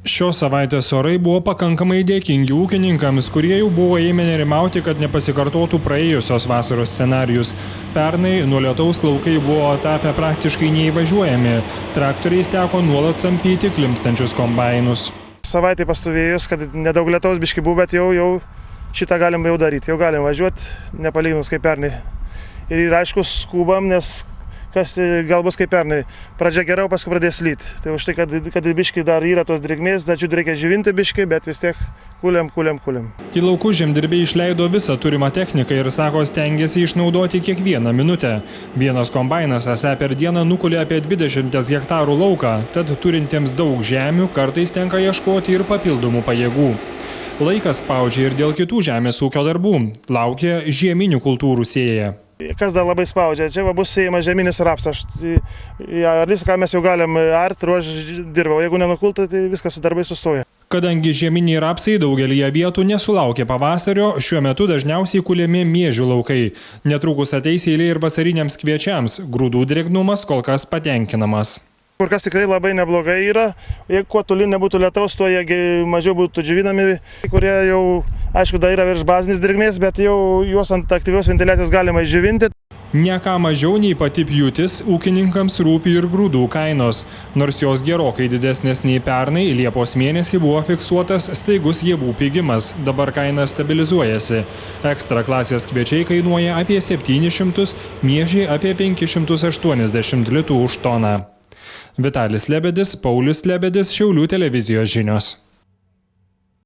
Šios savaitės orai buvo pakankamai dėkingi ūkininkams, kurie jau buvo ėmę nerimauti, kad nepasikartotų praėjusios vasaros scenarijus. Pernai nuo lietaus laukai buvo tapę praktiškai neįvažiuojami. Traktoriais teko nuolat tampyti klimpstančius kombainus. Savaitė pastovėjus, kad nedaug lietaus biški buvo, bet jau šitą galim jau daryti. Jau galim važiuoti, nepalyginus kaip pernai. Ir aišku, skubam, nes kas gal bus kaip pernai. Pradžia geriau, paskui pradės lyti. Tai už tai, kad biški dar yra tos drėgmės, dačių reikia žyvinti biški, bet vis tiek kuliam. Į laukus žemdirbiai išleido visą turimą techniką ir, sako, stengiasi išnaudoti kiekvieną minutę. Vienas kombainas esą per dieną nukulė apie 20 hektarų lauką, tad turintiems daug žemių kartais tenka ieškoti ir papildomų pajėgų. Laikas spaudžia ir dėl kitų žemės ūkio darbų. Laukia žieminių kultūrų sėja. Kas dar labai spaudžia? Čia bus sėjamas žeminis rapsas. Viską mes jau galim ruošti dirvą, o jeigu nenukulta, tai viskas darbai sustoja. Kadangi žieminiai rapsai daugelyje vietų nesulaukia pavasario, šiuo metu dažniausiai kuliami miežių laukai. Netrukus ateis eilė ir vasariniams kviečiams. Grūdų drėgnumas kol kas patenkinamas. Kur kas tikrai labai neblogai yra. Jeigu kuo toli nebūtų lietaus, tuo jie mažiau būtų džiovinami, kurie jau, aišku, dar yra virš bazinės drėgmės, bet jau juos ant aktyvios ventiliacijos galima išdžiovinti. Ne ką mažiau nei pati pjūtis, ūkininkams rūpi ir grūdų kainos. Nors jos gerokai didesnės nei pernai, Liepos mėnesį buvo fiksuotas staigus javų pigimas. Dabar kaina stabilizuojasi. Ekstra klasės kviečiai kainuoja apie 700, miežiai apie 580 litų už toną. Vitalis Lebedis, Paulius Lebedis, Šiaulių televizijos žinios.